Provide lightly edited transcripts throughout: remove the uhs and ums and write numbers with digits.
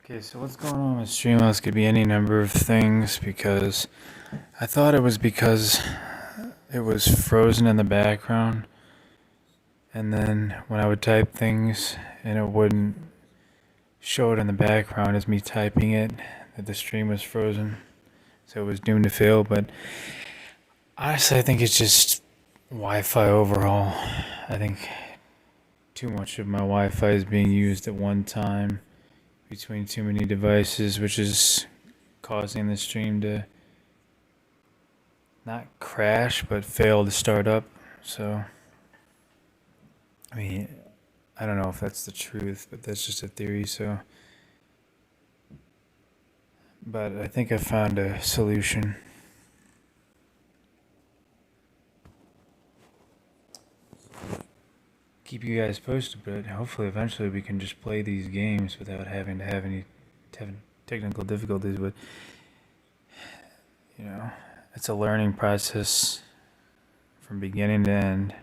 Okay, so what's going on with Streamlabs could be any number of things because I thought it was because it was frozen in the background, and then when I would type things and it wouldn't show it in the background as me typing it, that the stream was frozen, so it was doomed to fail. But honestly, I think it's just Wi-Fi overall. I think too much of my Wi-Fi is being used at one time between too many devices, which is causing the stream to not crash but fail to start up. So, I mean, I don't know if that's the truth, but that's just a theory. So, but I think I found a solution. Keep you guys posted, but hopefully eventually we can just play these games without having to have any technical difficulties. But you know, it's a learning process from beginning to end.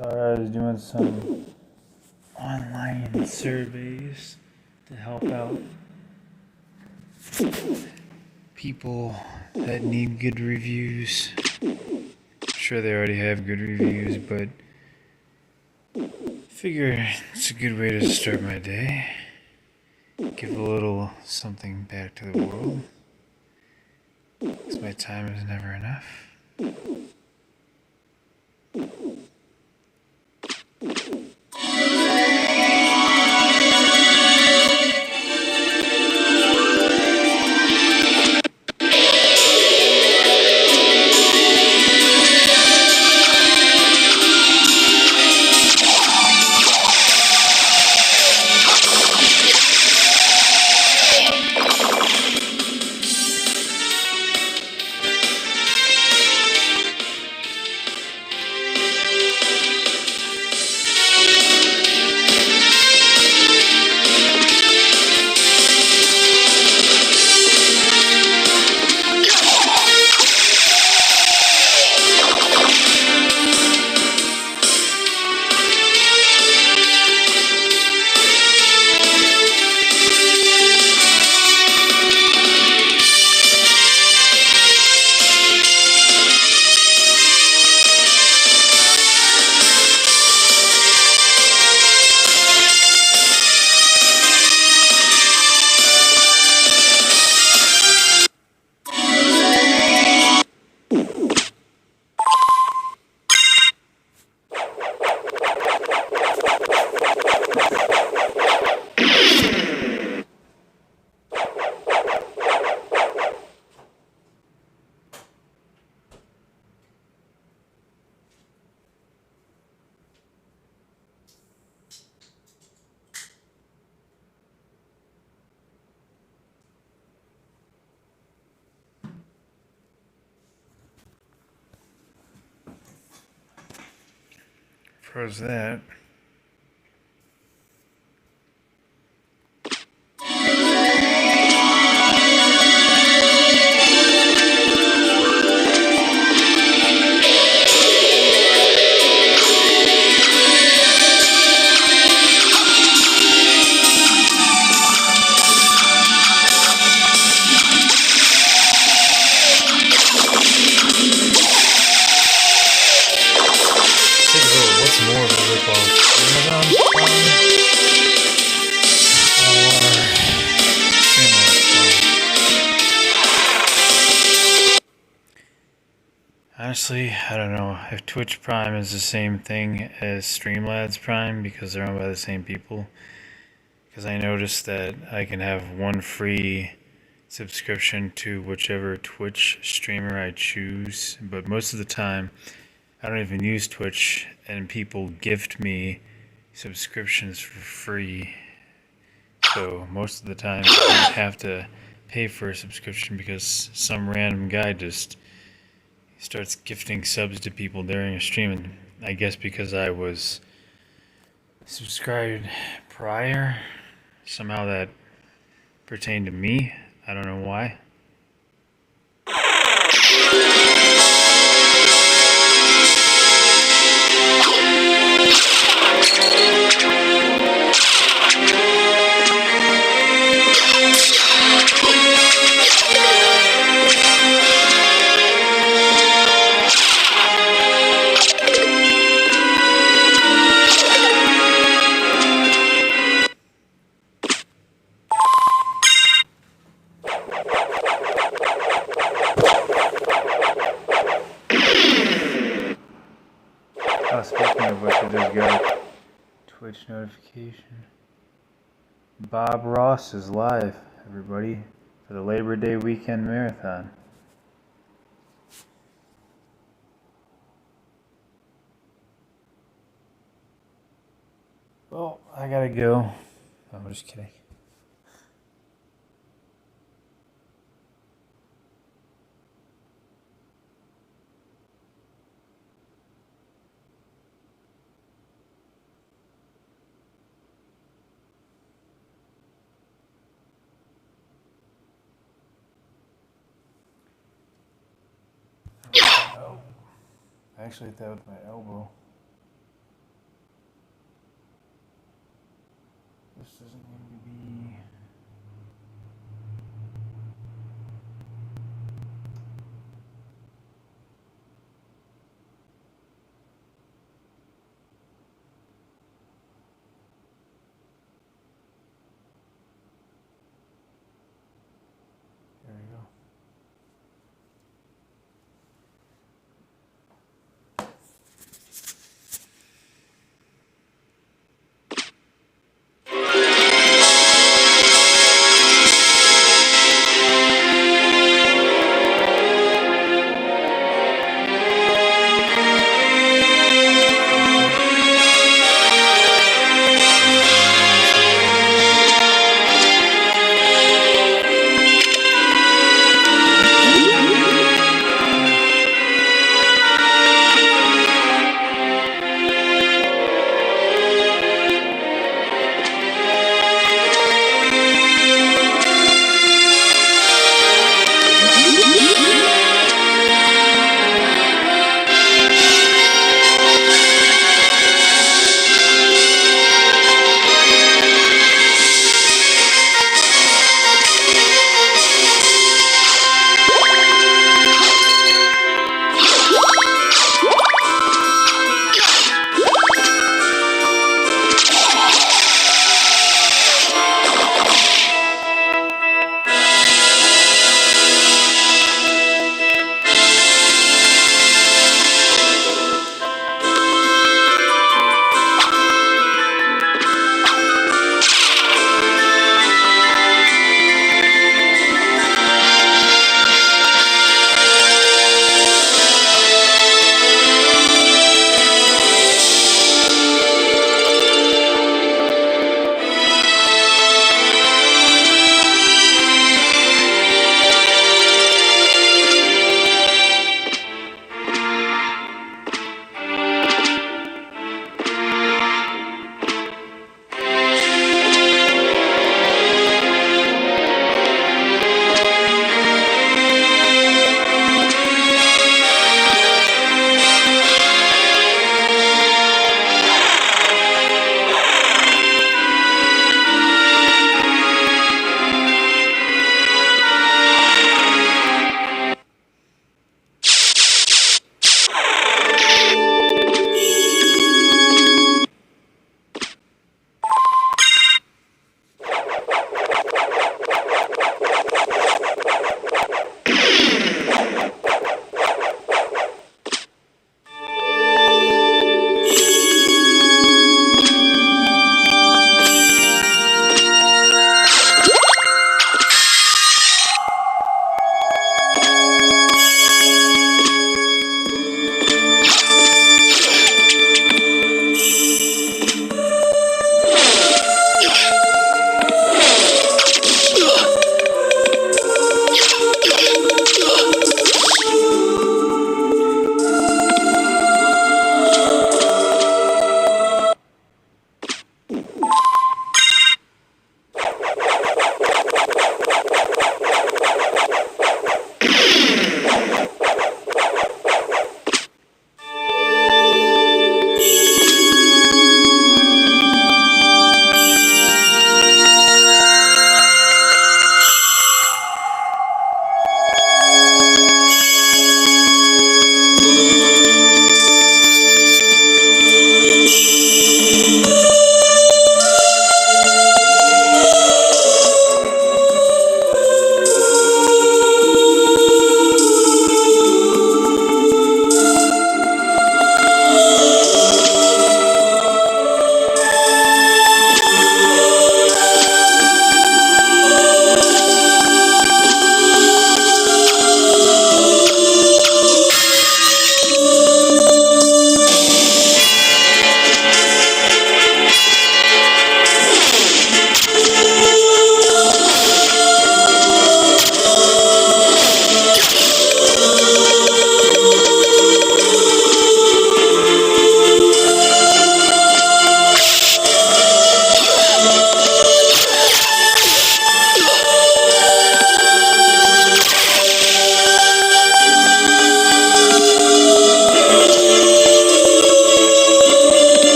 Sorry, I was doing some online surveys to help out people that need good reviews. I'm sure they already have good reviews, but figure it's a good way to start my day. Give a little something back to the world, because my time is never enough. Froze that. What's more of a ripoff? Honestly, I don't know if Twitch Prime is the same thing as Streamlabs Prime because they're owned by the same people. Because I noticed that I can have one free subscription to whichever Twitch streamer I choose, but most of the time I don't even use Twitch, and people gift me subscriptions for free. So most of the time I don't have to pay for a subscription because some random guy just starts gifting subs to people during a stream, and I guess because I was subscribed prior, somehow that pertained to me. I don't know why. Oh, speaking of which, I just got a Twitch notification. Bob Ross is live, everybody, for the Labor Day weekend marathon. Well, I gotta go. I'm just kidding. Oh, I actually hit that with my elbow. This doesn't need to be. There we go.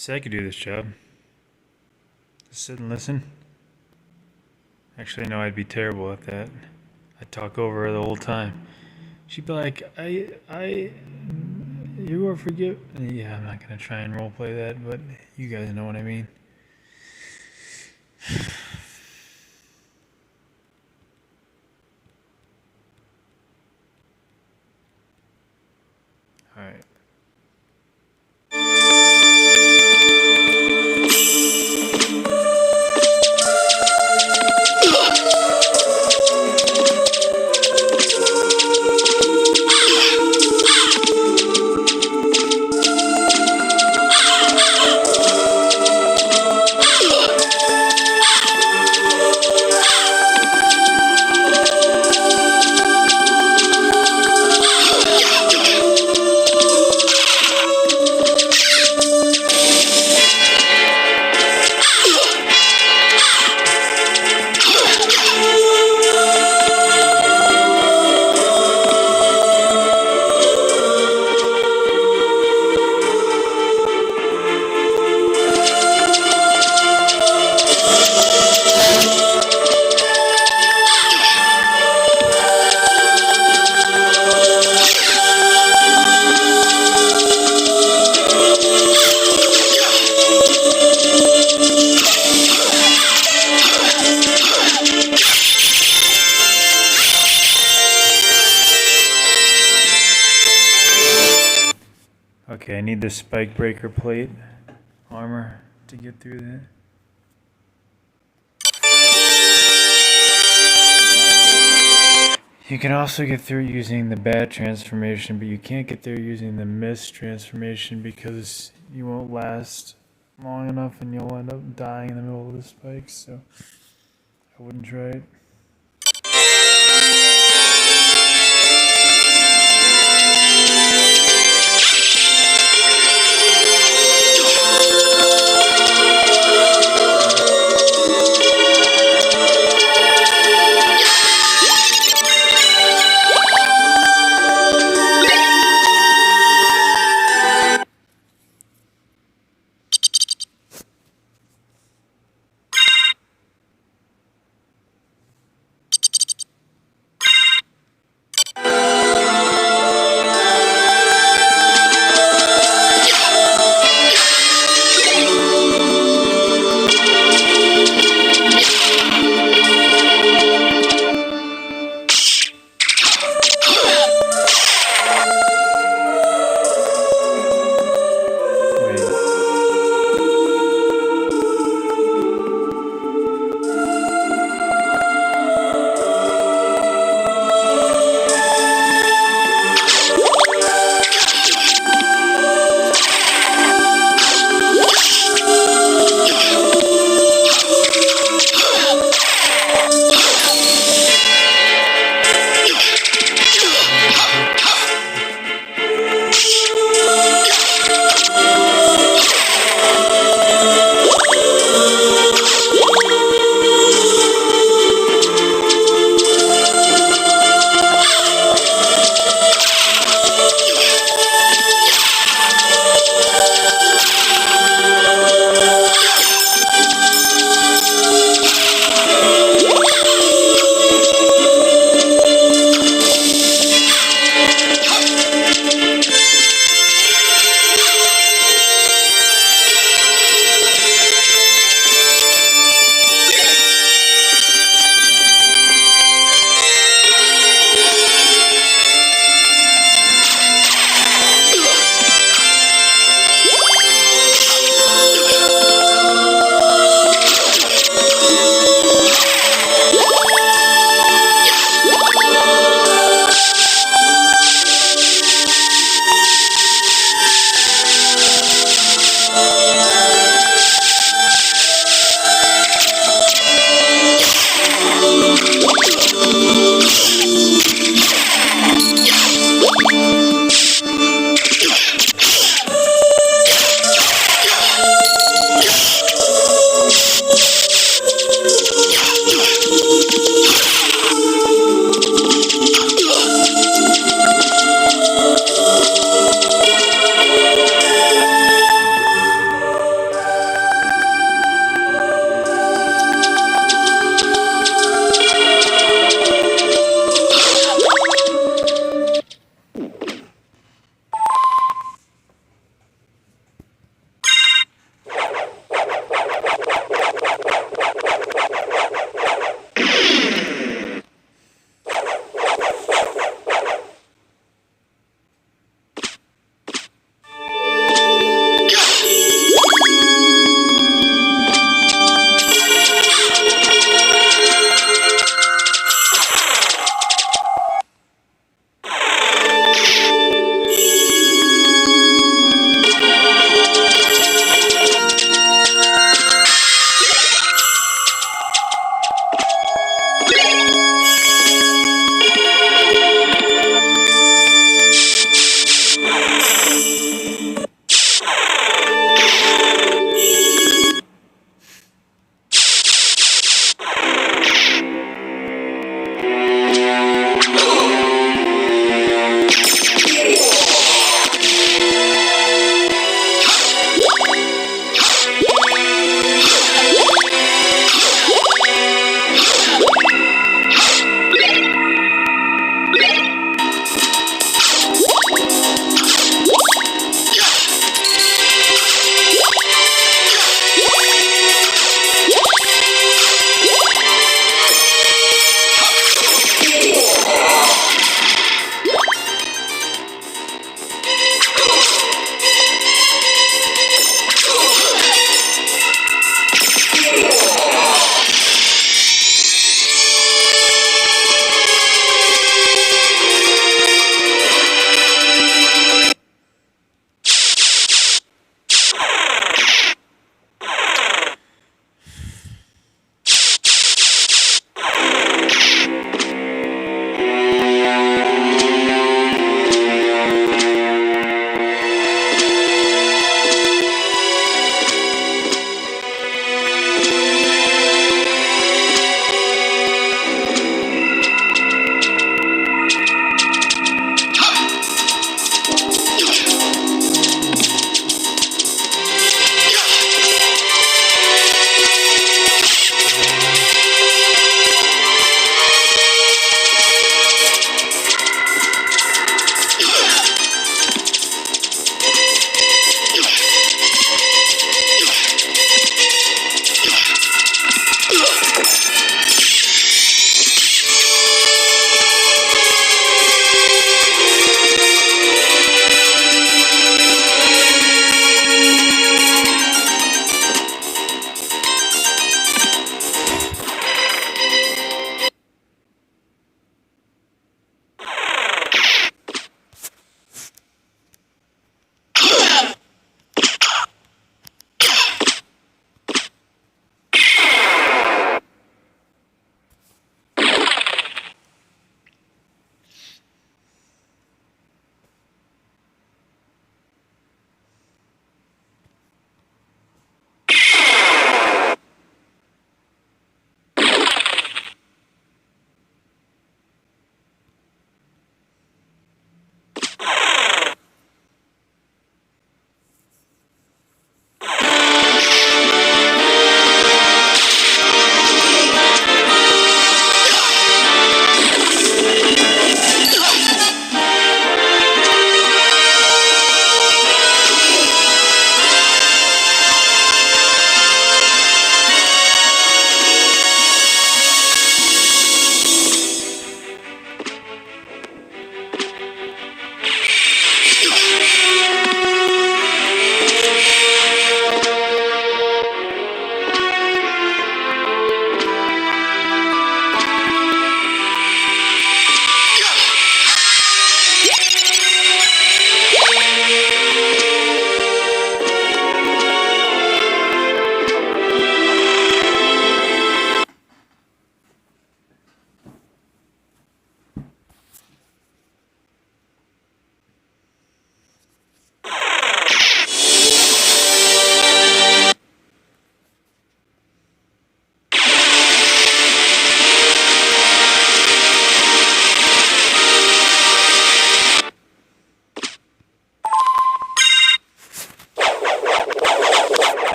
Say I could do this job. Just sit and listen. Actually, no, I'd be terrible at that. I'd talk over her the whole time. She'd be like, you are forgive. Yeah, I'm not gonna try and roleplay that, but you guys know what I mean. All right. Okay, I need the spike breaker plate armor to get through that. You can also get through using the bat transformation, but you can't get there using the mist transformation because you won't last long enough and you'll end up dying in the middle of the spikes, so I wouldn't try it.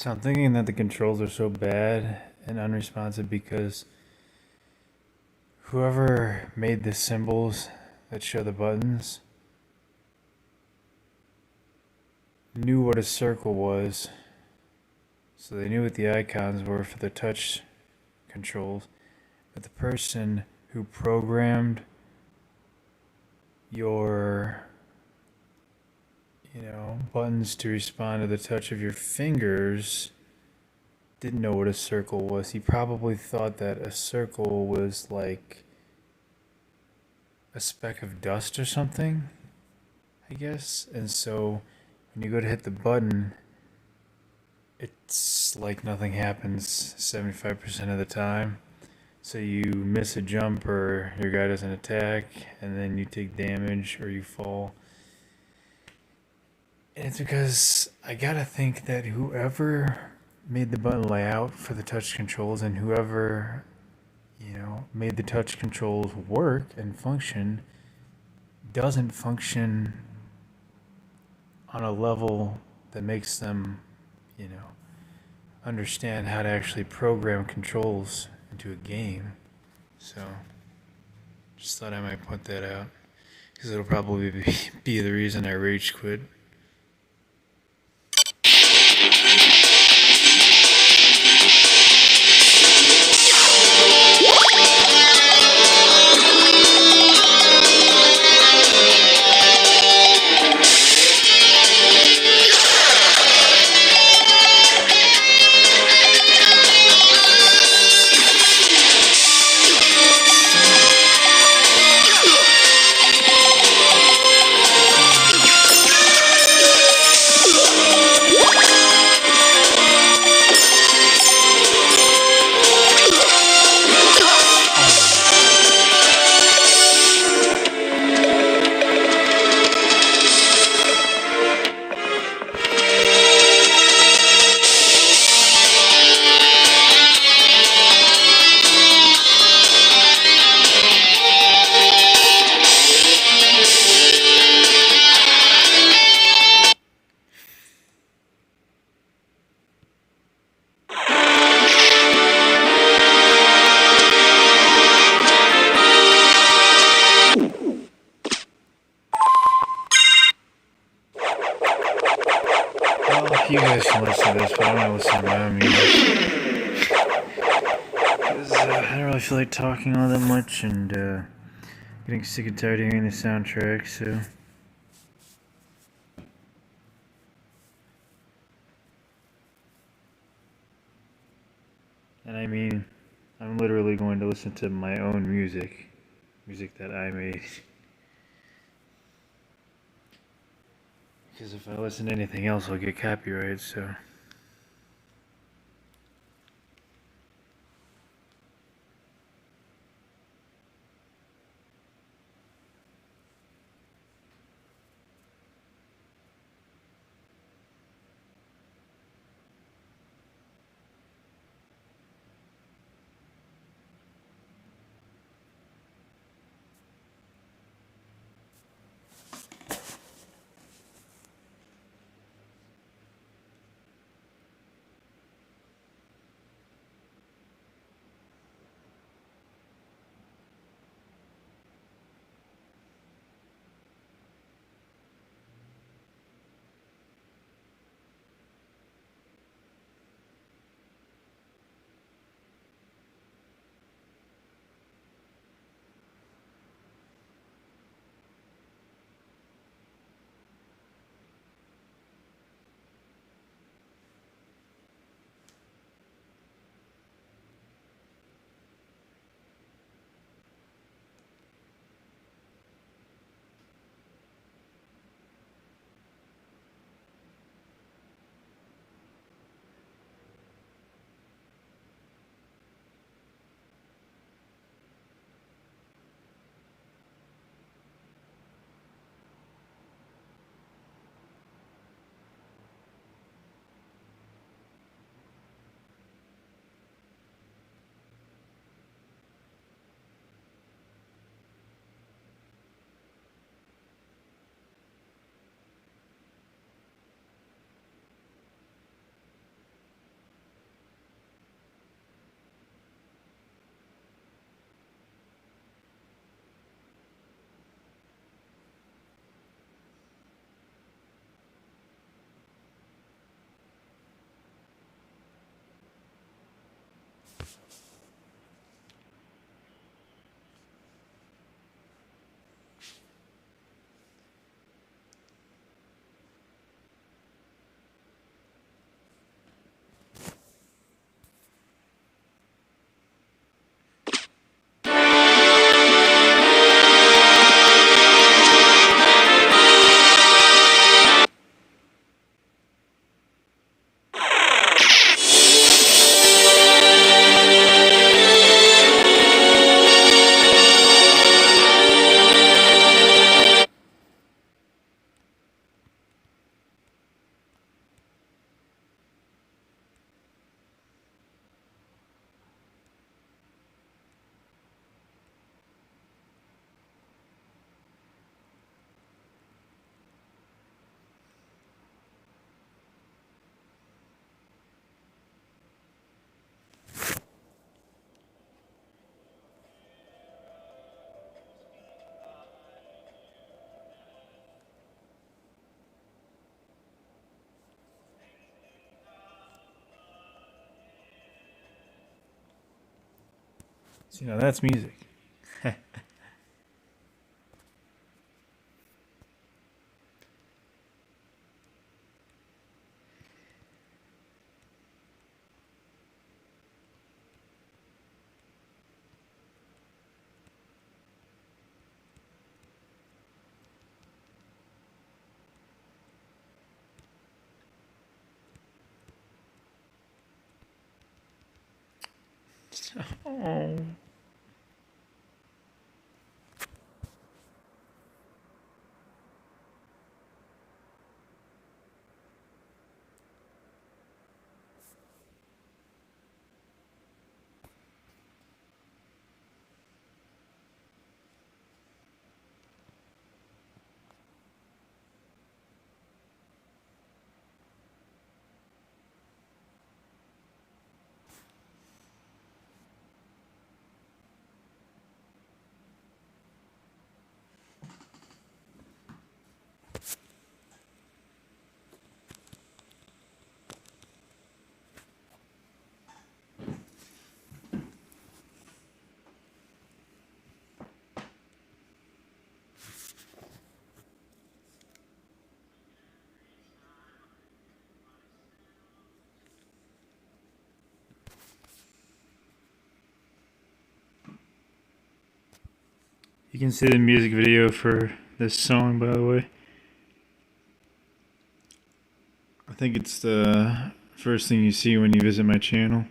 So I'm thinking that the controls are so bad and unresponsive because whoever made the symbols that show the buttons knew what a circle was. So they knew what the icons were for the touch controls. But the person who programmed your, buttons to respond to the touch of your fingers didn't know what a circle was. He probably thought that a circle was like a speck of dust or something, I guess. And so when you go to hit the button, it's like nothing happens 75% of the time. So you miss a jump or your guy doesn't attack, and then you take damage or you fall. And it's because I gotta think that whoever made the button layout for the touch controls and whoever, made the touch controls work and function doesn't function on a level that makes them, understand how to actually program controls into a game. So, just thought I might point that out because it'll probably be the reason I rage quit. Well, you guys can listen to this, but I'm gonna listen to my own music. Because I don't really feel like talking all that much and getting sick and tired of hearing the soundtrack, so. And I mean, I'm literally going to listen to my own music that I made. Because if I listen to anything else, I'll get copyrighted, so. So, that's music. Oh. You can see the music video for this song, by the way. I think it's the first thing you see when you visit my channel.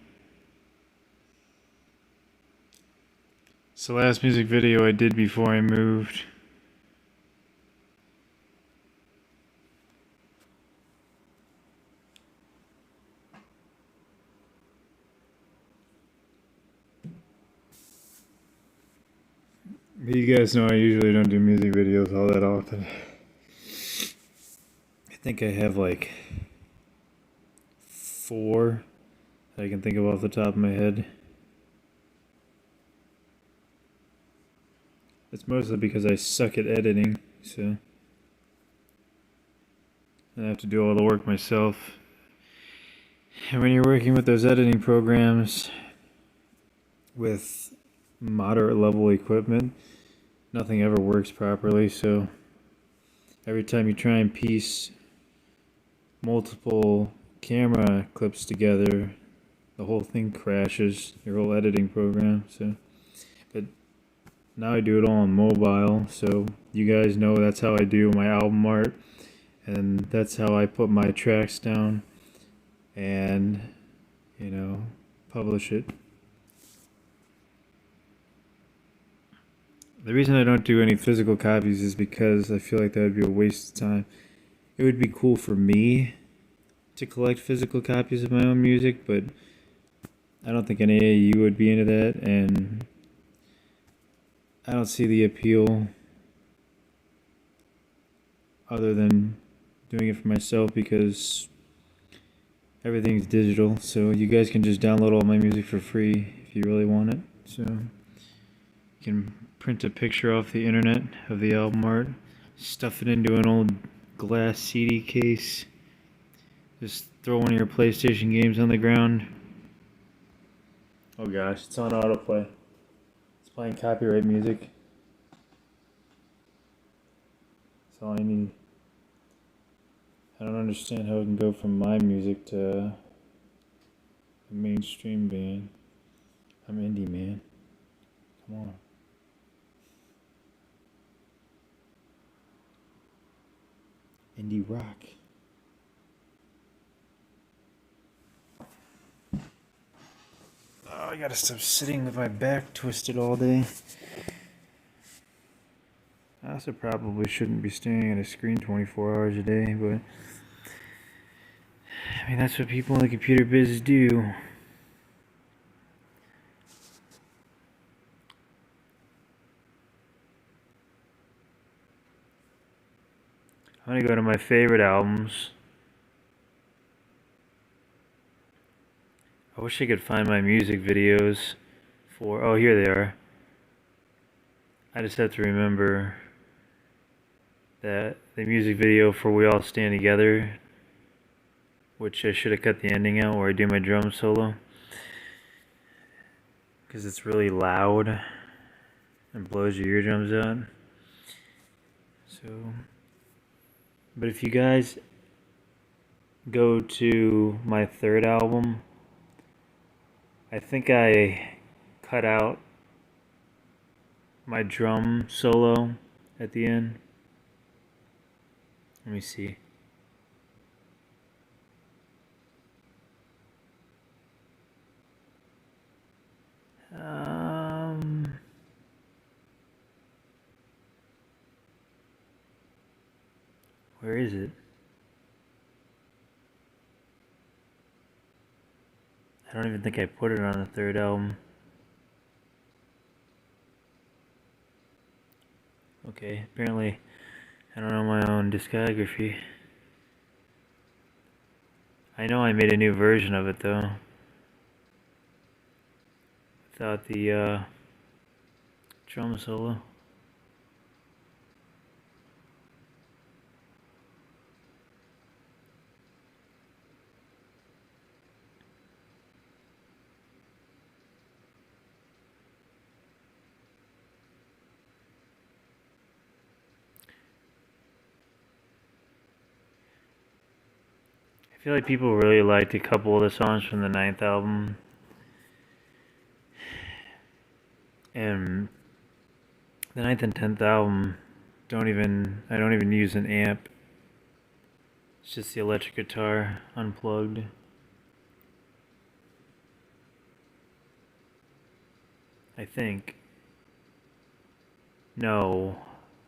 It's the last music video I did before I moved. But you guys know I usually don't do music videos all that often. I think I have like 4 that I can think of off the top of my head. It's mostly because I suck at editing, so I have to do all the work myself. And when you're working with those editing programs with moderate level equipment, nothing ever works properly, so every time you try and piece multiple camera clips together, the whole thing crashes, your whole editing program. So, but now I do it all on mobile, so you guys know that's how I do my album art, and that's how I put my tracks down and, publish it. The reason I don't do any physical copies is because I feel like that would be a waste of time. It would be cool for me to collect physical copies of my own music, but I don't think any of you would be into that, and I don't see the appeal other than doing it for myself because everything's digital, so you guys can just download all my music for free if you really want it. So you can print a picture off the internet of the album art, stuff it into an old glass CD case, just throw one of your PlayStation games on the ground. Oh gosh, it's on autoplay. It's playing copyright music. That's all I need. I don't understand how it can go from my music to a mainstream band. I'm indie, man. Come on. Indie rock. Oh, I gotta stop sitting with my back twisted all day. I also probably shouldn't be staring at a screen 24 hours a day, but I mean, that's what people in the computer biz do. I'm gonna go to my favorite albums. I wish I could find my music videos for. Oh, here they are. I just have to remember that the music video for We All Stand Together, which I should have cut the ending out where I do my drum solo, because it's really loud and blows your eardrums out. So, but if you guys go to my third album, I think I cut out my drum solo at the end. Let me see. Where is it? I don't even think I put it on the third album. Okay, apparently I don't know my own discography. I know I made a new version of it though. Without the drum solo. I feel like people really liked a couple of the songs from the ninth album. And the ninth and 10th album I don't even use an amp. It's just the electric guitar unplugged. I think. No,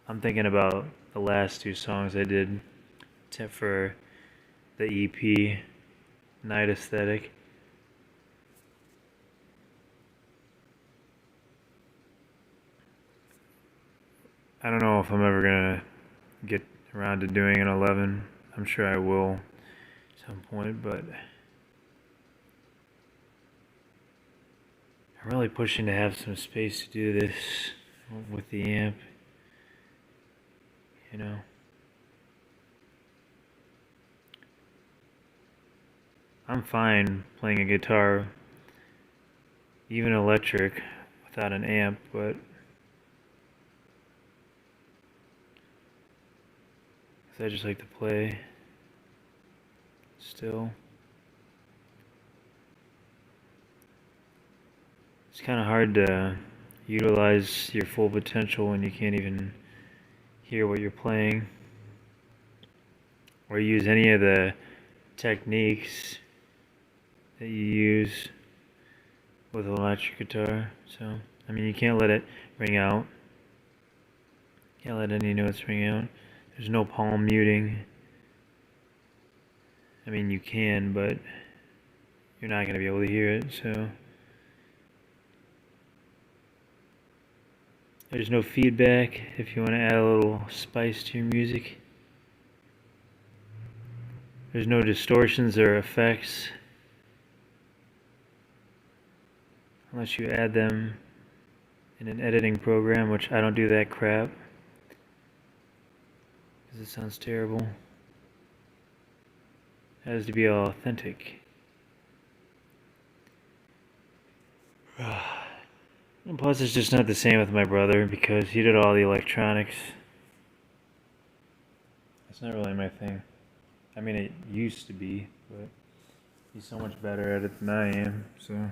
I'm thinking about the last two songs I did for the EP, Night Aesthetic. I don't know if I'm ever gonna get around to doing an 11. I'm sure I will at some point, but I'm really pushing to have some space to do this with the amp, you know. I'm fine playing a guitar, even electric, without an amp, but I just like to play still. It's kind of hard to utilize your full potential when you can't even hear what you're playing or use any of the techniques that you use with an electric guitar. So, I mean, you can't let it ring out. Can't let any notes ring out. There's no palm muting. I mean, you can, but you're not going to be able to hear it, so. There's no feedback if you want to add a little spice to your music. There's no distortions or effects unless you add them in an editing program, which I don't do that crap because it sounds terrible. It has to be authentic. And plus, it's just not the same with my brother because he did all the electronics. It's not really my thing. I mean, it used to be, but he's so much better at it than I am, so.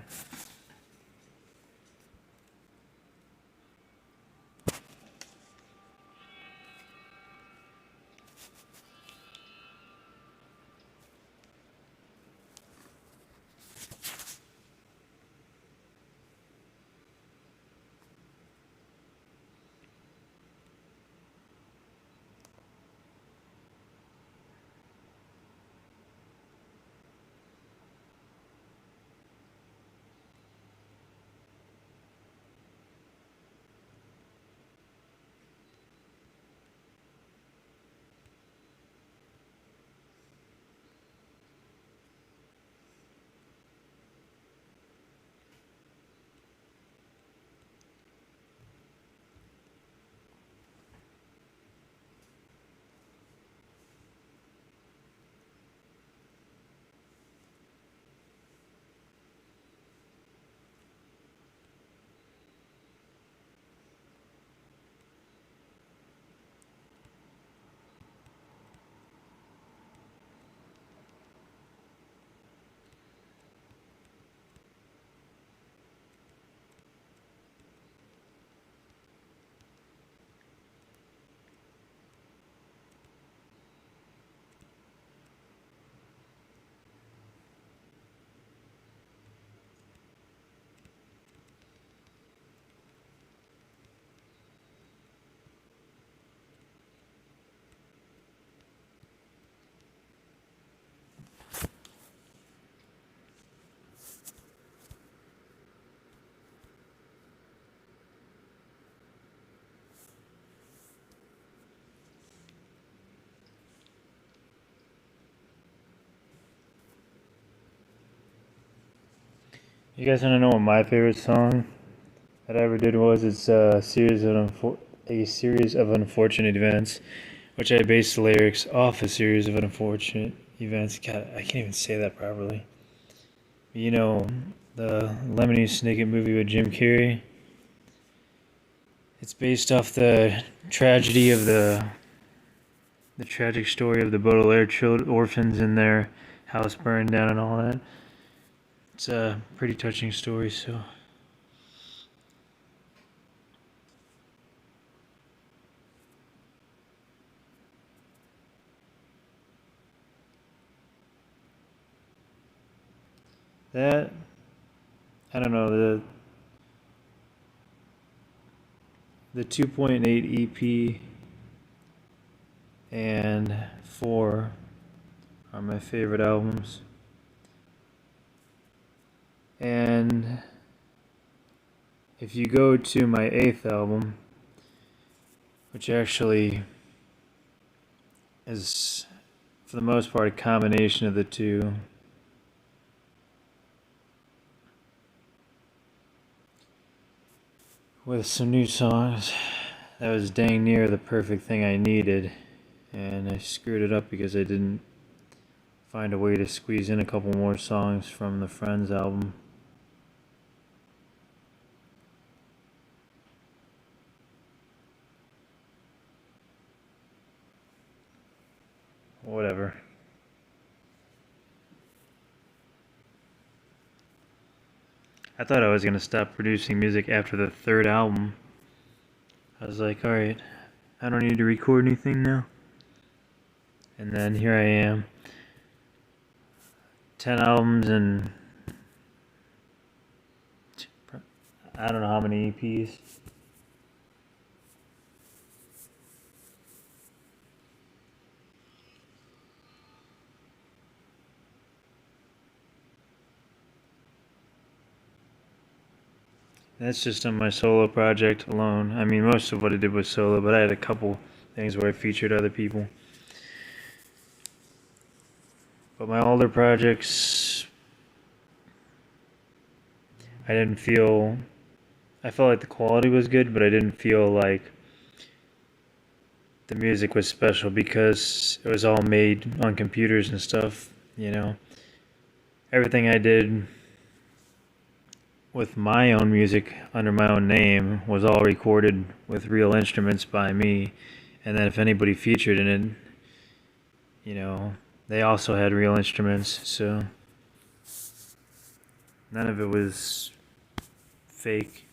You guys want to know what my favorite song that I ever did was? It's a series of unfortunate events, which I based the lyrics off a series of unfortunate events. God, I can't even say that properly. You know, the Lemony Snicket movie with Jim Carrey. It's based off the tragedy of the tragic story of the Baudelaire orphans and their house burned down and all that. It's a pretty touching story, so. That, I don't know, the 2.8 EP and 4 are my favorite albums. And if you go to my 8th album, which actually is, for the most part, a combination of the two, with some new songs, that was dang near the perfect thing I needed, and I screwed it up because I didn't find a way to squeeze in a couple more songs from the Friends album. Whatever. I thought I was going to stop producing music after the 3rd album. I was like, alright, I don't need to record anything now. And then here I am. 10 albums and I don't know how many EPs. That's just on my solo project alone. I mean, most of what I did was solo, but I had a couple things where I featured other people. But my older projects, I felt like the quality was good, but I didn't feel like the music was special because it was all made on computers and stuff, you know. Everything I did with my own music under my own name was all recorded with real instruments by me, and then if anybody featured in it, you know, they also had real instruments, so none of it was fake.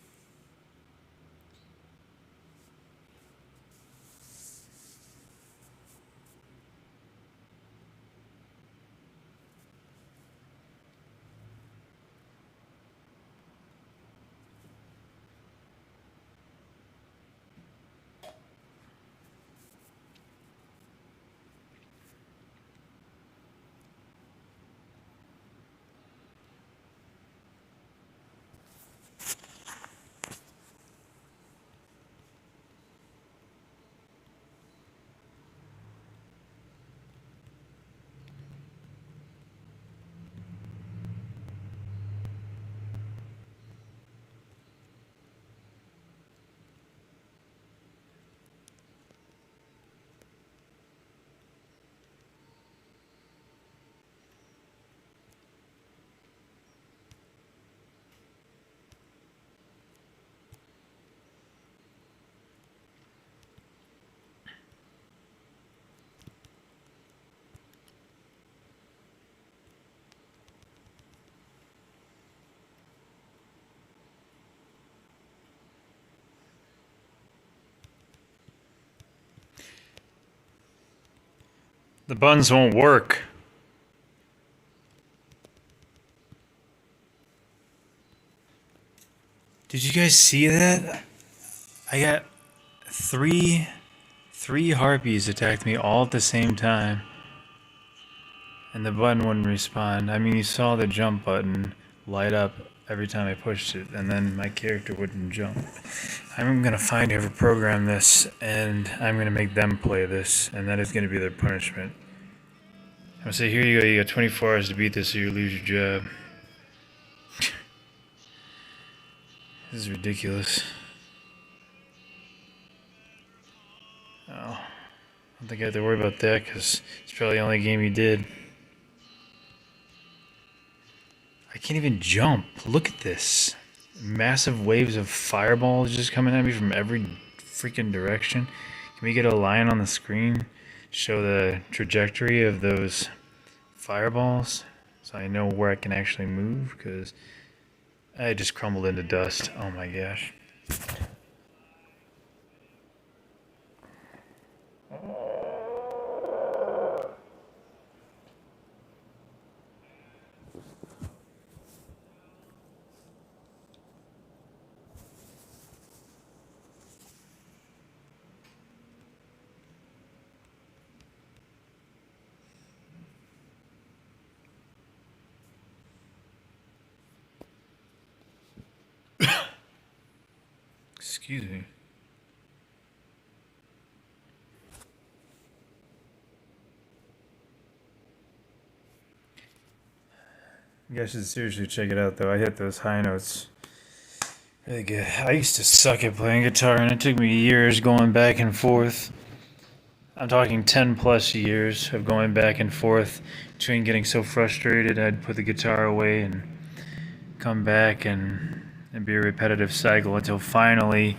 The buttons won't work. Did you guys see that? I got three harpies attacked me all at the same time, and the button wouldn't respond. I mean, you saw the jump button light up every time I pushed it, and then my character wouldn't jump. I'm gonna find whoever programmed this, and I'm gonna make them play this, and that is gonna be their punishment. I'm gonna say, here you go, you got 24 hours to beat this or you lose your job. This is ridiculous. Oh, I don't think I have to worry about that because it's probably the only game you did. I can't even jump. Look at this. Massive waves of fireballs just coming at me from every freaking direction. Can we get a line on the screen? Show the trajectory of those fireballs so I know where I can actually move because I just crumbled into dust. Oh my gosh. Excuse me. You guys should seriously check it out though. I hit those high notes really good. I used to suck at playing guitar and it took me years going back and forth. I'm talking 10 plus years of going back and forth between getting so frustrated I'd put the guitar away and come back and be a repetitive cycle until finally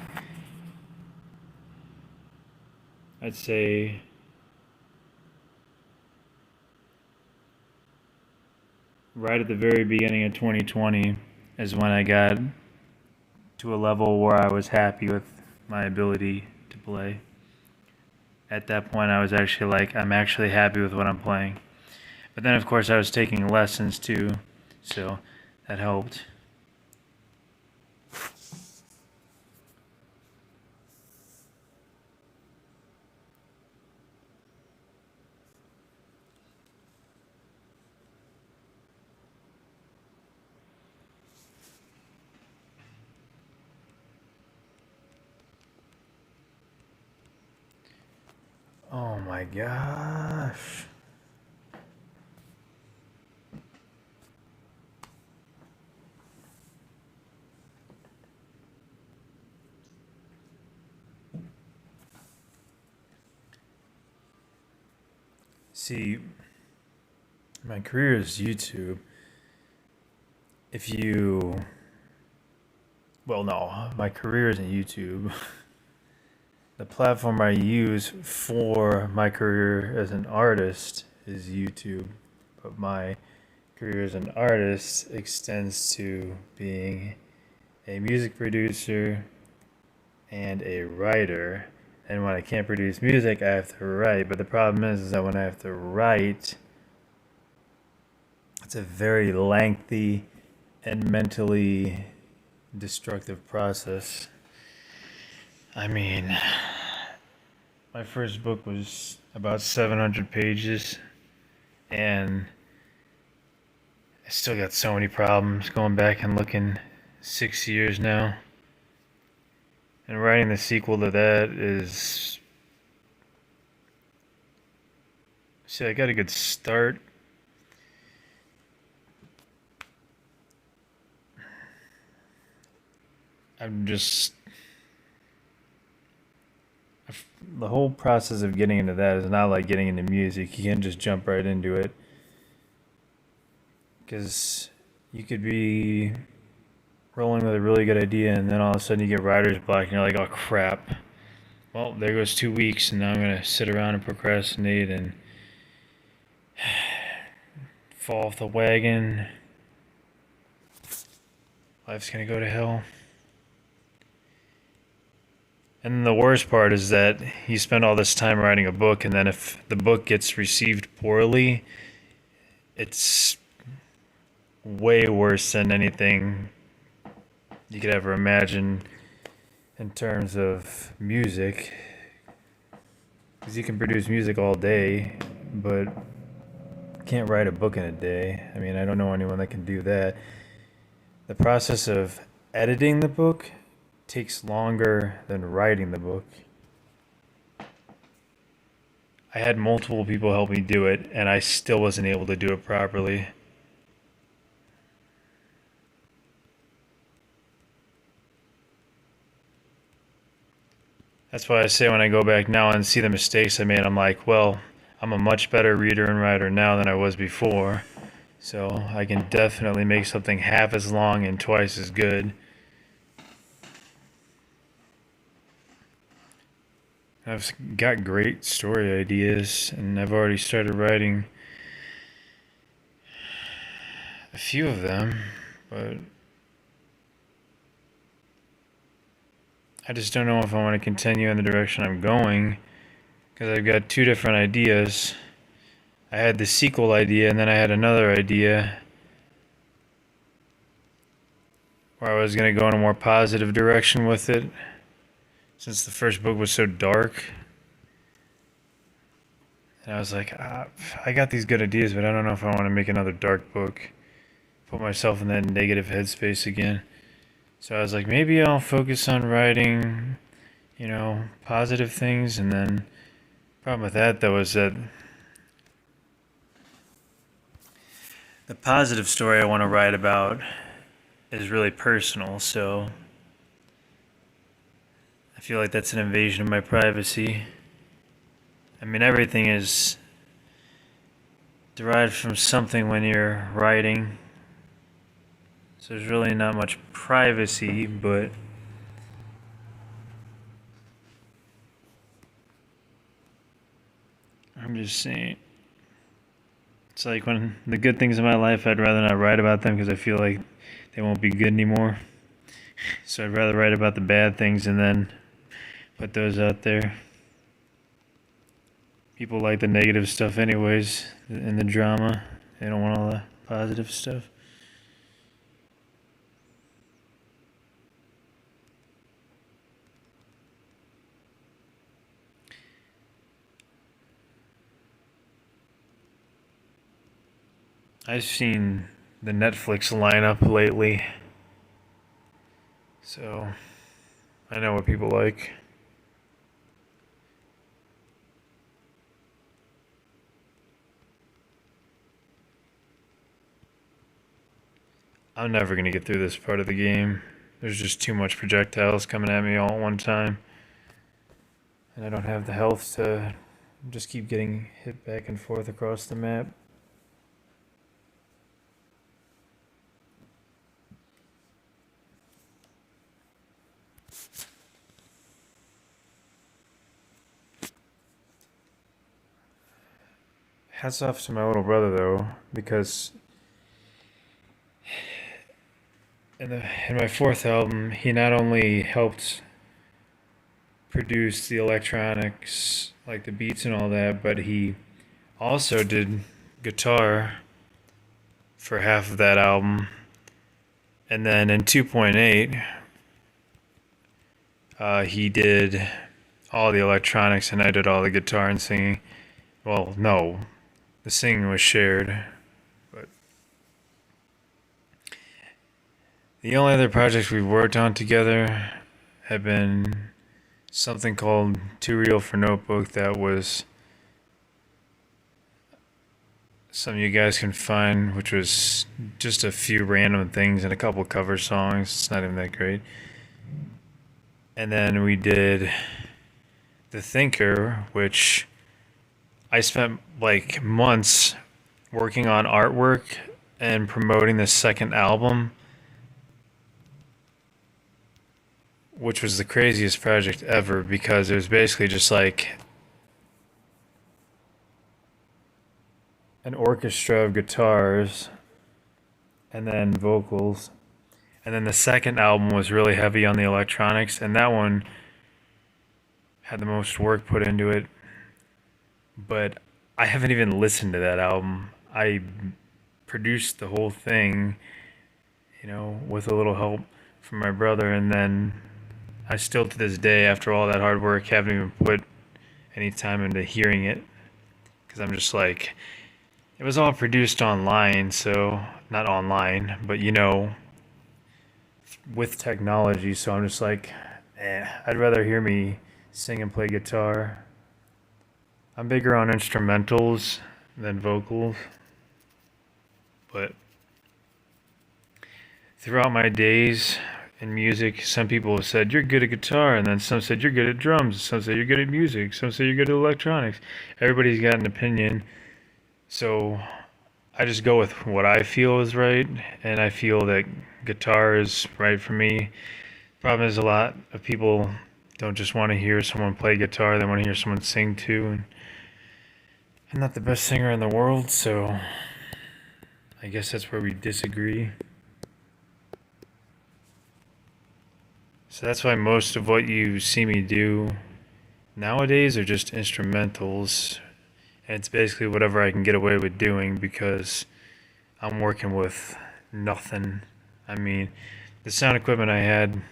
I'd say right at the very beginning of 2020 is when I got to a level where I was happy with my ability to play. At that point, I was actually like, I'm actually happy with what I'm playing. But then, of course, I was taking lessons too, so that helped. Oh my gosh. See, my career is YouTube. If you. Well, no, my career isn't YouTube. The platform I use for my career as an artist is YouTube. But my career as an artist extends to being a music producer and a writer. And when I can't produce music, I have to write. But the problem is that when I have to write, it's a very lengthy and mentally destructive process. I mean, my first book was about 700 pages, and I still got so many problems going back and looking 6 years now. And writing the sequel to that is. See, I got a good start. I'm just. The whole process of getting into that is not like getting into music. You can't just jump right into it. Because you could be rolling with a really good idea and then all of a sudden you get writer's block and you're like, oh crap. Well, there goes 2 weeks and now I'm going to sit around and procrastinate and fall off the wagon. Life's going to go to hell. And the worst part is that you spend all this time writing a book, and then if the book gets received poorly, it's way worse than anything you could ever imagine in terms of music. Because you can produce music all day, but you can't write a book in a day. I mean, I don't know anyone that can do that. The process of editing the book takes longer than writing the book. I had multiple people help me do it, and I still wasn't able to do it properly. That's why I say when I go back now and see the mistakes I made, I'm like, well, I'm a much better reader and writer now than I was before. So I can definitely make something half as long and twice as good. I've got great story ideas, and I've already started writing a few of them, but I just don't know if I want to continue in the direction I'm going, because I've got two different ideas. I had the sequel idea, and then I had another idea where I was going to go in a more positive direction with it, since the first book was so dark. And I was like, I got these good ideas, but I don't know if I want to make another dark book, put myself in that negative headspace again. So I was like, maybe I'll focus on writing, positive things. And then the problem with that, though, is that the positive story I want to write about is really personal. So I feel like that's an invasion of my privacy. I mean, everything is derived from something when you're writing. So there's really not much privacy, but I'm just saying. It's like when the good things in my life, I'd rather not write about them because I feel like they won't be good anymore. So I'd rather write about the bad things and then put those out there. People like the negative stuff anyways, and the drama. They don't want all the positive stuff. I've seen the Netflix lineup lately, so I know what people like. I'm never going to get through this part of the game. There's just too much projectiles coming at me all at one time. And I don't have the health to just keep getting hit back and forth across the map. Hats off to my little brother though, because in my fourth album, he not only helped produce the electronics, like the beats and all that, but he also did guitar for half of that album. And then in 2.8, he did all the electronics and I did all the guitar and singing. Well, no, the singing was shared, but the only other projects we've worked on together have been something called Too Real for Notebook that was some you guys can find, which was just a few random things and a couple cover songs. It's not even that great. And then we did The Thinker, which I spent like months working on artwork and promoting the second album, which was the craziest project ever because it was basically just like an orchestra of guitars and then vocals. And then the second album was really heavy on the electronics, and that one had the most work put into it. But I haven't even listened to that album. I produced the whole thing, with a little help from my brother, and then I still to this day, after all that hard work, haven't even put any time into hearing it. Because I'm just like, it was all produced online, so, not online, but with technology, so I'm just like, I'd rather hear me sing and play guitar. I'm bigger on instrumentals than vocals, but throughout my days in music. Some people have said you're good at guitar, and then some said you're good at drums. Some say you're good at music. Some say you're good at electronics. Everybody's got an opinion, so I just go with what I feel is right, and I feel that guitar is right for me. Problem is, a lot of people don't just want to hear someone play guitar; they want to hear someone sing too. And I'm not the best singer in the world, so I guess that's where we disagree. So that's why most of what you see me do nowadays are just instrumentals. And it's basically whatever I can get away with doing because I'm working with nothing. I mean, the sound equipment I had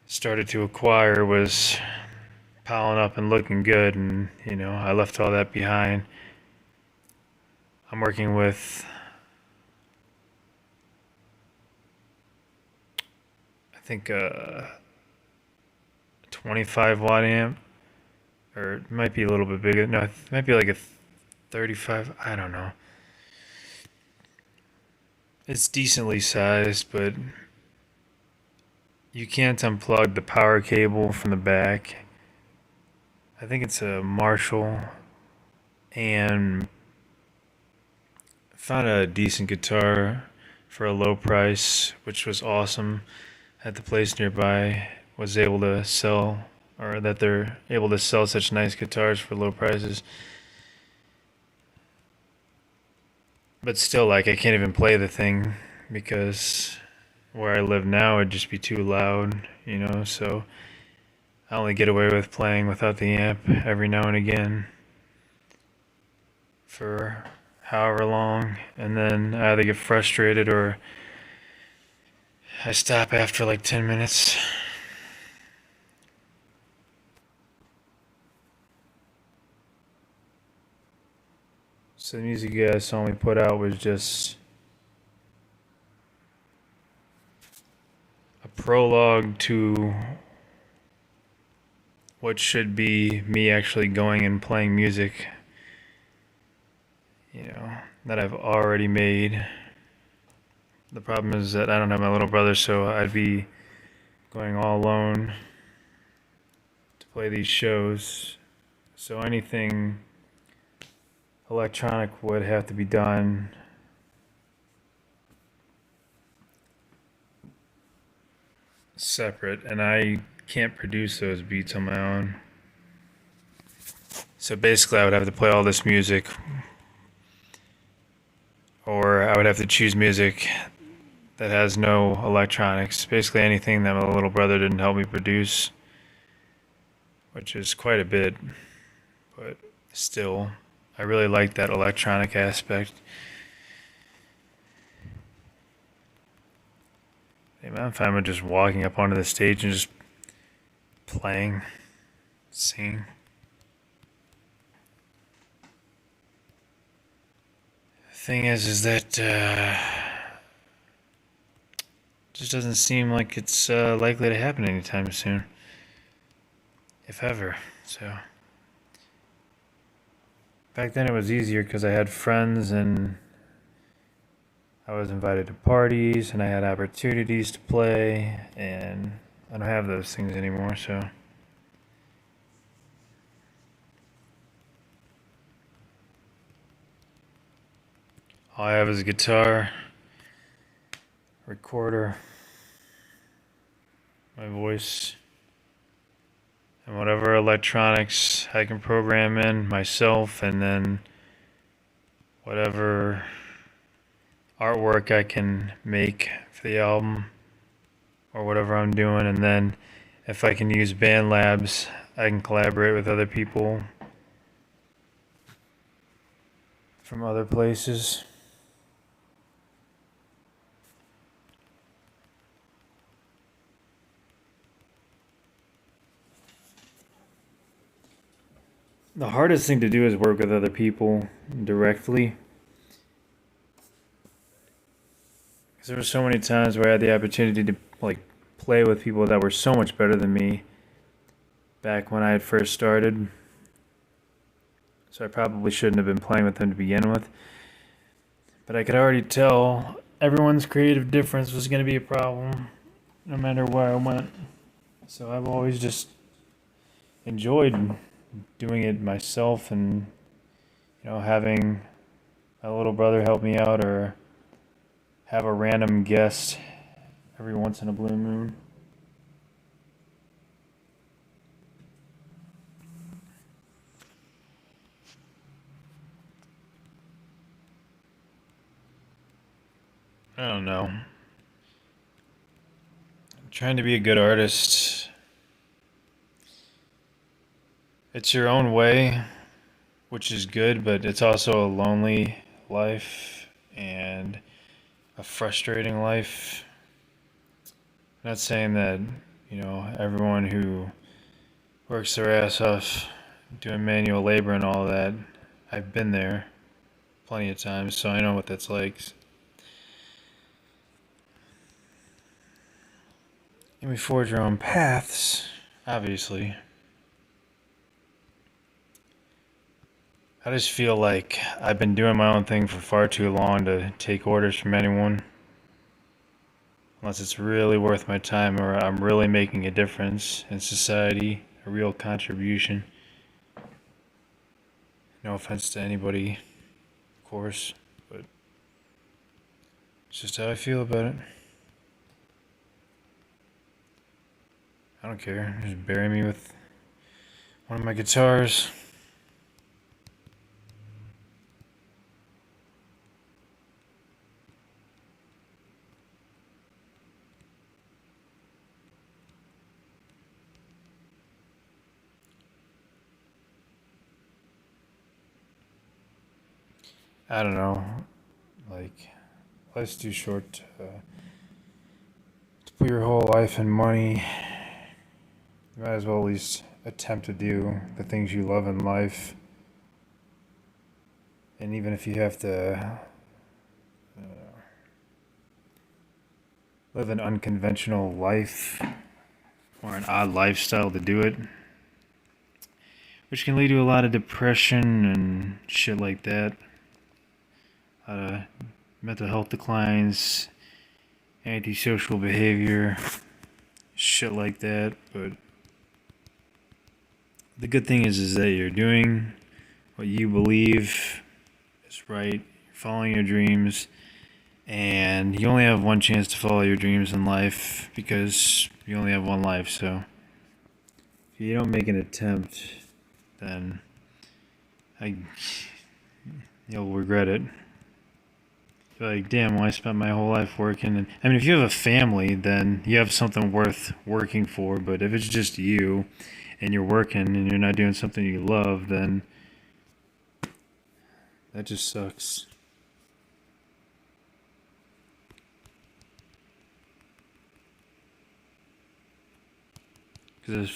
started to acquire was piling up and looking good, and I left all that behind. I'm working with, I think, a 25 watt amp, or it might be a little bit bigger. No, it might be like a 35. I don't know. It's decently sized, but you can't unplug the power cable from the back. I think it's a Marshall, and found a decent guitar for a low price, which was awesome. At the place nearby was able to sell, or that they're able to sell such nice guitars for low prices. But still, like, I can't even play the thing because where I live now would just be too loud, so I only get away with playing without the amp every now and again for however long, and then I either get frustrated or I stop after like 10 minutes. So the music you guys saw me put out was just a prologue to what should be me actually going and playing music, that I've already made. The problem is that I don't have my little brother, so I'd be going all alone to play these shows. So anything electronic would have to be done separate, and I can't produce those beats on my own. So basically, I would have to play all this music, or I would have to choose music that has no electronics. Basically, anything that my little brother didn't help me produce, which is quite a bit, but still, I really like that electronic aspect. I'm fine with just walking up onto the stage and just playing, singing. The thing is that just doesn't seem like it's likely to happen anytime soon, if ever. So back then it was easier because I had friends and I was invited to parties and I had opportunities to play, and I don't have those things anymore, so all I have is a guitar, recorder, my voice, and whatever electronics I can program in myself, and then whatever artwork I can make for the album or whatever I'm doing. And then if I can use band labs, I can collaborate with other people from other places. The hardest thing to do is work with other people directly. Because there were so many times where I had the opportunity to play with people that were so much better than me back when I had first started. So I probably shouldn't have been playing with them to begin with. But I could already tell everyone's creative difference was going to be a problem no matter where I went. So I've always just enjoyed doing it myself and, having my little brother help me out or have a random guest every once in a blue moon. I don't know. Trying to be a good artist, it's your own way, which is good, but it's also a lonely life and a frustrating life. I'm not saying that, everyone who works their ass off doing manual labor and all that, I've been there plenty of times, so I know what that's like. And we forge our own paths, obviously. I just feel like I've been doing my own thing for far too long to take orders from anyone. Unless it's really worth my time or I'm really making a difference in society, a real contribution. No offense to anybody, of course, but it's just how I feel about it. I don't care. Just bury me with one of my guitars. I don't know. Like, life's too short to put your whole life and money. You might as well at least attempt to do the things you love in life. And even if you have to live an unconventional life or an odd lifestyle to do it, which can lead to a lot of depression and shit like that. Mental health declines, antisocial behavior, shit like that. But the good thing is that you're doing what you believe is right. You're following your dreams, and you only have one chance to follow your dreams in life because you only have one life. So if you don't make an attempt, then you'll regret it. You're like, damn, well, I spent my whole life working. And I mean, if you have a family, then you have something worth working for. But if it's just you and you're working and you're not doing something you love, then that just sucks. Because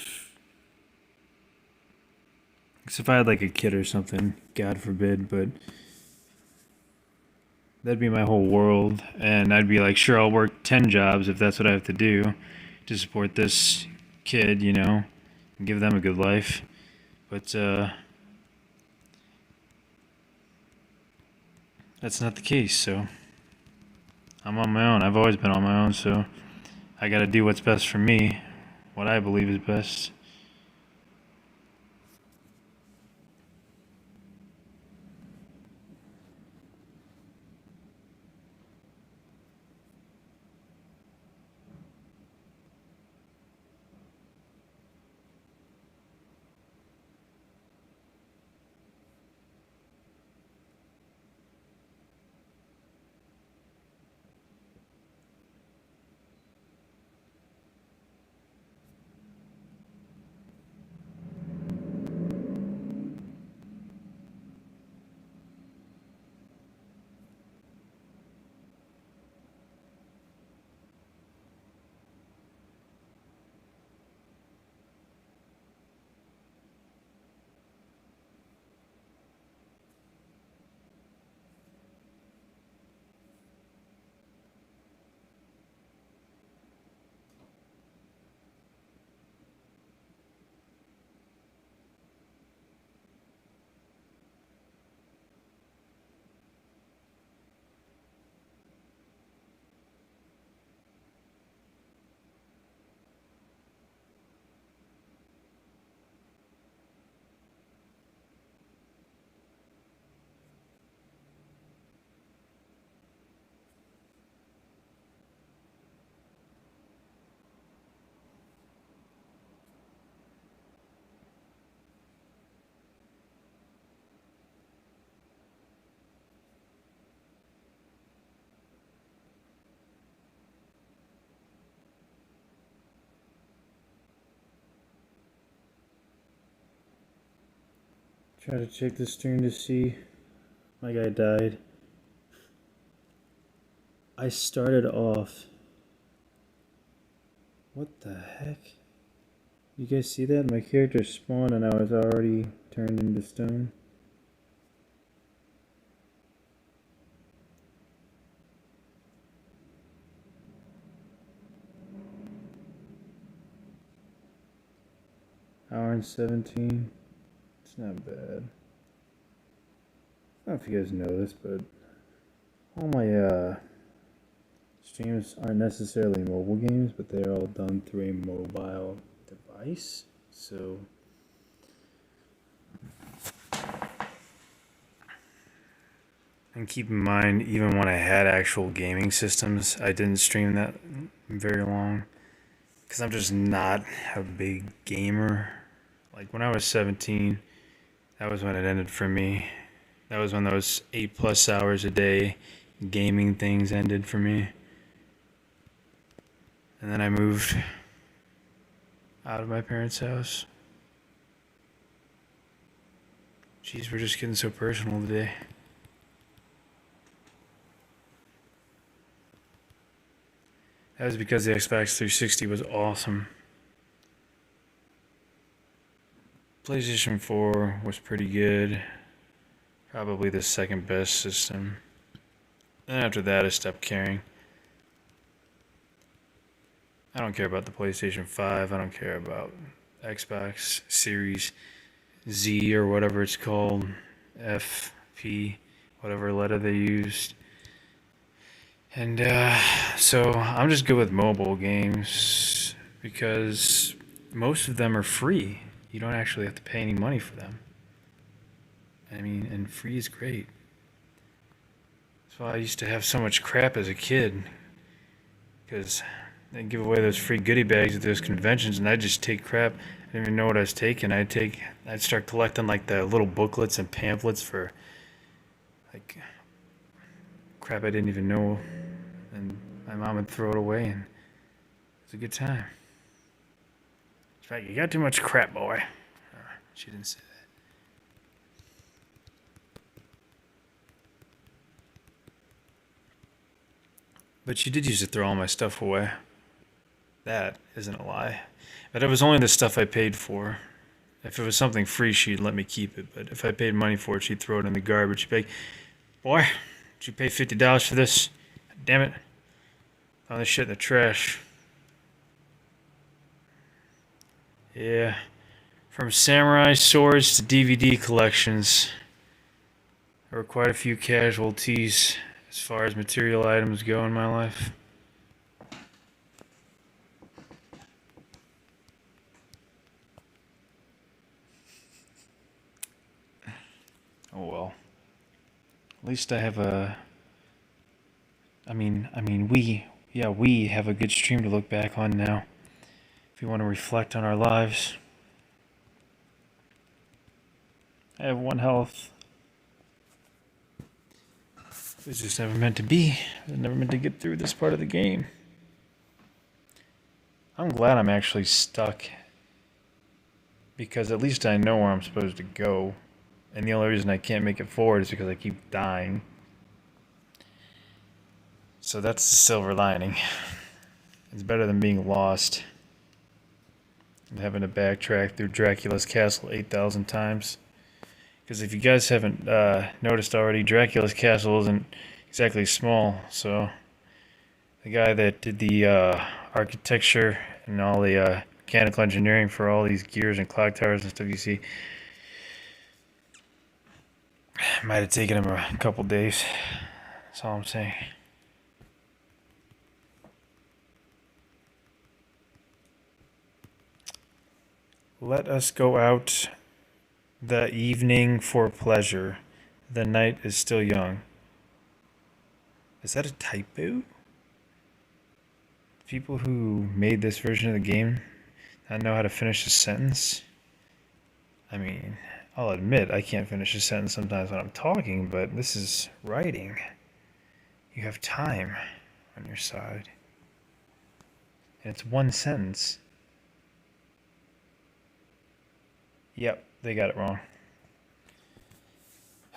if I had like a kid or something, God forbid, but that'd be my whole world. And I'd be like, sure, I'll work 10 jobs if that's what I have to do to support this kid, and give them a good life. But that's not the case, so I'm on my own. I've always been on my own, so I gotta do what's best for me, what I believe is best. Try to check the stream to see. My guy died. I started off. What the heck? You guys see that? My character spawned and I was already turned into stone. Hour and 17. It's not bad. I don't know if you guys know this, but all my streams aren't necessarily mobile games, but they're all done through a mobile device. So and keep in mind, even when I had actual gaming systems, I didn't stream that very long because I'm just not a big gamer. Like when I was 17, that was when it ended for me. That was when those 8+ hours a day gaming things ended for me. And then I moved out of my parents' house. Jeez, we're just getting so personal today. That was because the Xbox 360 was awesome. PlayStation 4 was pretty good. Probably the second best system. And after that, I stopped caring. I don't care about the PlayStation 5. I don't care about Xbox Series Z or whatever it's called. FP, whatever letter they used. And so I'm just good with mobile games because most of them are free. You don't actually have to pay any money for them. I mean, and free is great. That's why I used to have so much crap as a kid. Because they'd give away those free goodie bags at those conventions, and I'd just take crap. I didn't even know what I was taking. I'd start collecting like the little booklets and pamphlets for like crap I didn't even know. And my mom would throw it away, and it was a good time. She's like, "You got too much crap, boy." She didn't say that. But she did used to throw all my stuff away. That isn't a lie. But it was only the stuff I paid for. If it was something free, she'd let me keep it. But if I paid money for it, she'd throw it in the garbage. She'd be like, "Boy, did you pay $50 for this? Damn it. Found this shit in the trash." Yeah. From samurai swords to DVD collections, there were quite a few casualties as far as material items go in my life. Oh well. At least I have we have a good stream to look back on now. If you want to reflect on our lives. I have 1 health. It was just never meant to be. It was never meant to get through this part of the game. I'm glad I'm actually stuck. Because at least I know where I'm supposed to go. And the only reason I can't make it forward is because I keep dying. So that's the silver lining. It's better than being lost. And having to backtrack through Dracula's castle 8,000 times. Because if you guys haven't noticed already, Dracula's castle isn't exactly small. So the guy that did the architecture and all the mechanical engineering for all these gears and clock towers and stuff you see, might have taken him a couple days. That's all I'm saying. Let us go out the evening for pleasure. The night is still young. Is that a typo? People who made this version of the game not know how to finish a sentence? I mean, I'll admit I can't finish a sentence sometimes when I'm talking, but this is writing. You have time on your side. And it's 1 sentence. Yep, they got it wrong.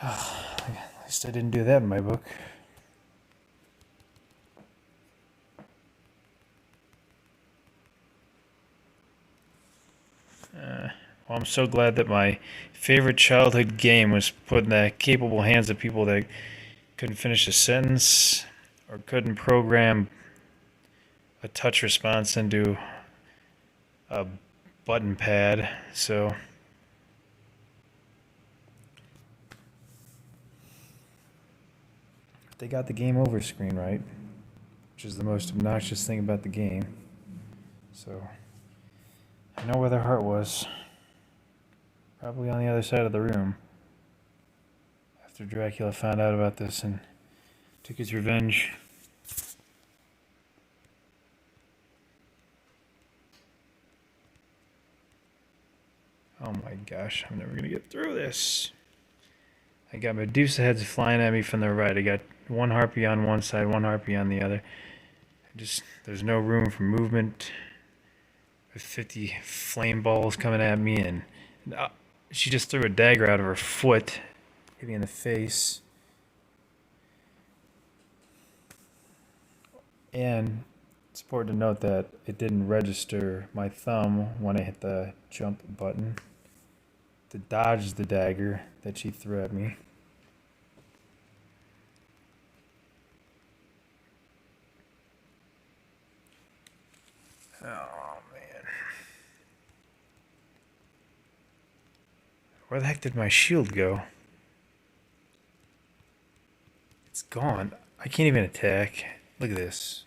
At least I didn't do that in my book. Well, I'm so glad that my favorite childhood game was put in the capable hands of people that couldn't finish a sentence or couldn't program a touch response into a button pad. So they got the game over screen right, which is the most obnoxious thing about the game. So I know where their heart was. Probably on the other side of the room. After Dracula found out about this and took his revenge. Oh my gosh, I'm never gonna get through this. I got Medusa heads flying at me from the right. I got one harpy on one side, one harpy on the other. There's no room for movement. With 50 flame balls coming at me, and she just threw a dagger out of her foot, hit me in the face. And it's important to note that it didn't register my thumb when I hit the jump button to dodge the dagger that she threw at me. Oh man. Where the heck did my shield go? It's gone. I can't even attack. Look at this.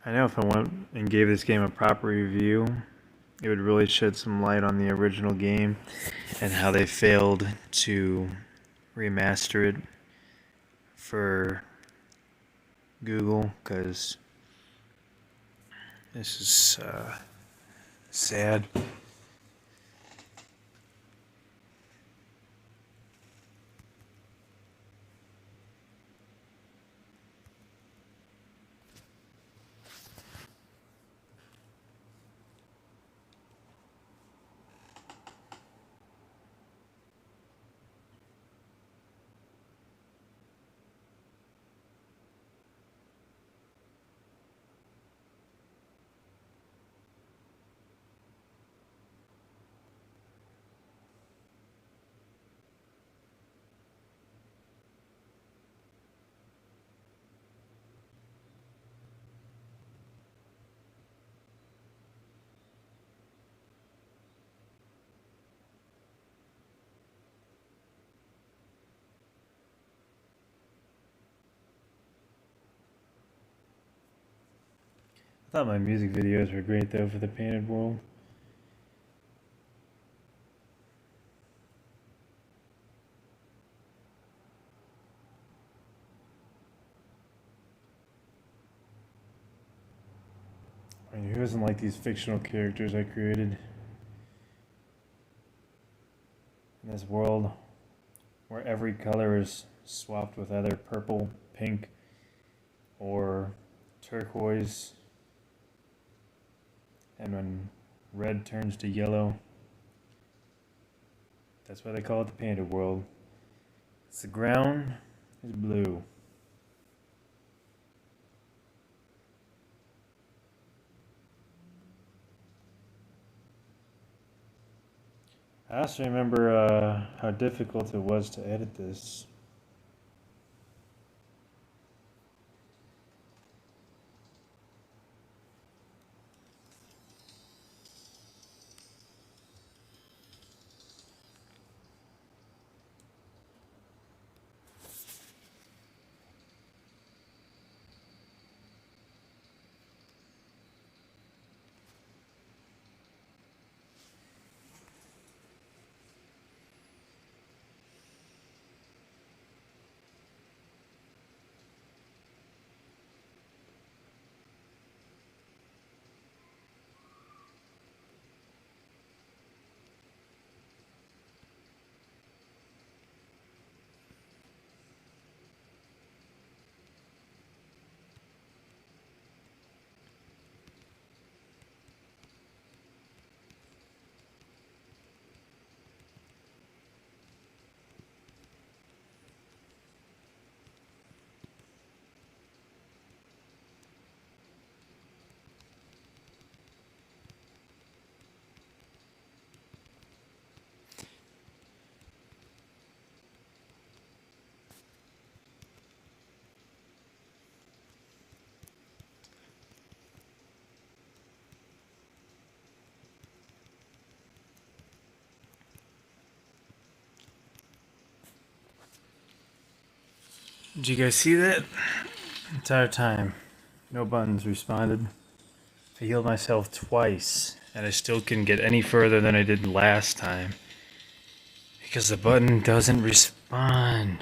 I know if I went and gave this game a proper review, it would really shed some light on the original game and how they failed to remaster it for Google, because this is sad. I thought my music videos were great though for the painted world. I mean, who doesn't like these fictional characters I created in this world where every color is swapped with either purple, pink, or turquoise, and when red turns to yellow, that's why they call it the painted world. It's the ground is blue. I also remember how difficult it was to edit this. Did you guys see that? Entire time, no buttons responded. I healed myself twice, and I still couldn't get any further than I did last time. Because the button doesn't respond.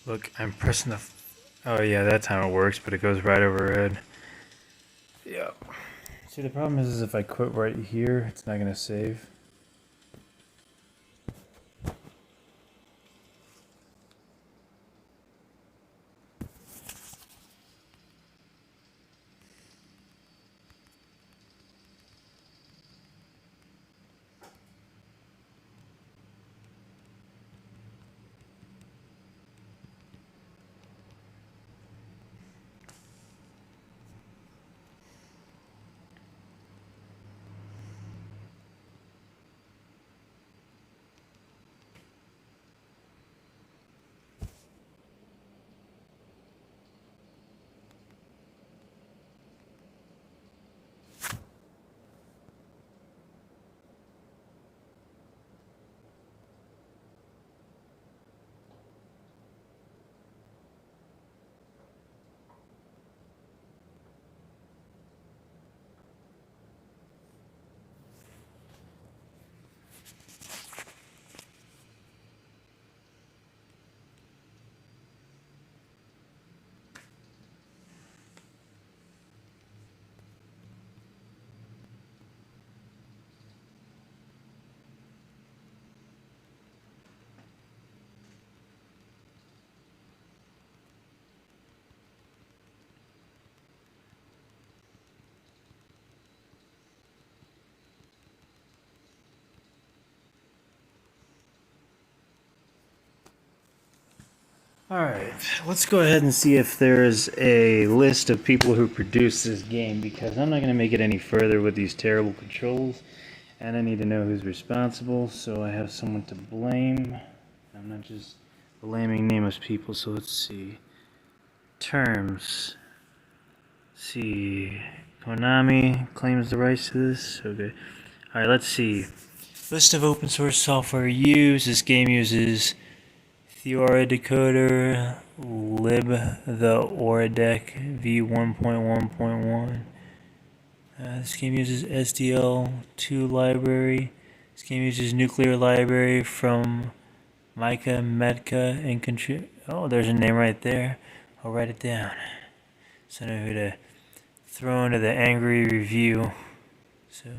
Look, I'm pressing the... Oh yeah, that time it works, but it goes right over her head. Yep. See, the problem is if I quit right here, it's not going to save. Alright, let's go ahead and see if there's a list of people who produced this game, because I'm not going to make it any further with these terrible controls, and I need to know who's responsible, so I have someone to blame. I'm not just blaming nameless people, so let's see. Terms. Let's see. Konami claims the rights to this. Okay. Alright, let's see. List of open source software used. This game uses Theora decoder, lib the Oradec v1.1.1. This game uses SDL2 library. This game uses nuclear library from Micah, Medka, and oh, there's a name right there. I'll write it down. So I know who to throw into the angry review. So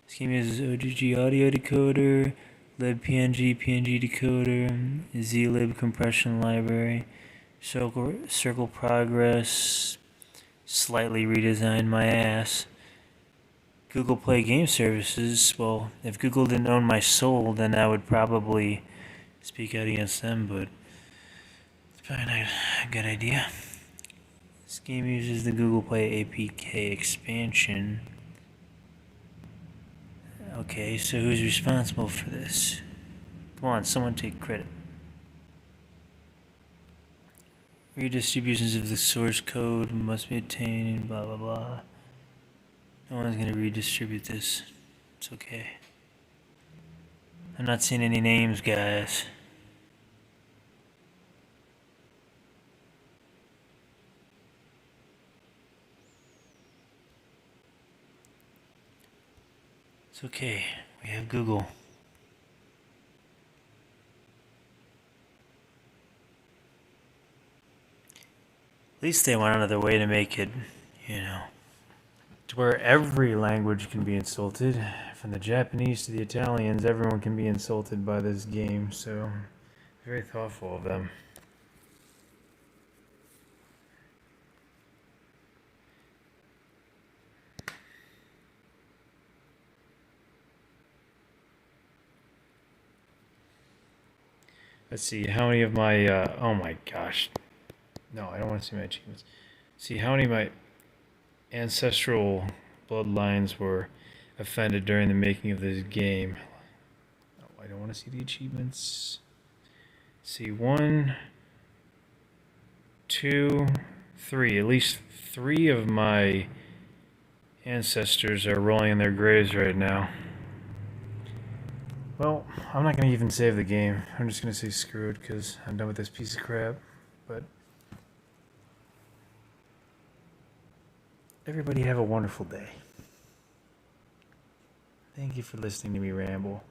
this game uses OGG audio decoder, libpng, PNG decoder, zlib compression library, circle progress, slightly redesigned my ass. Google Play Game Services, well, if Google didn't own my soul, then I would probably speak out against them, but it's probably not a good idea. This game uses the Google Play APK expansion. Okay, so who's responsible for this? Come on, someone take credit. Redistributions of the source code must be obtained, blah blah blah. No one's gonna redistribute this. It's okay. I'm not seeing any names, guys. It's okay. We have Google. At least they went out of their way to make it, to where every language can be insulted. From the Japanese to the Italians, everyone can be insulted by this game, so very thoughtful of them. Let's see, how many of my, oh my gosh. No, I don't want to see my achievements. See, how many of my ancestral bloodlines were offended during the making of this game. Oh, I don't want to see the achievements. See, 1, 2, 3. At least 3 of my ancestors are rolling in their graves right now. Well, I'm not going to even save the game. I'm just going to say screwed because I'm done with this piece of crap. But everybody have a wonderful day. Thank you for listening to me ramble.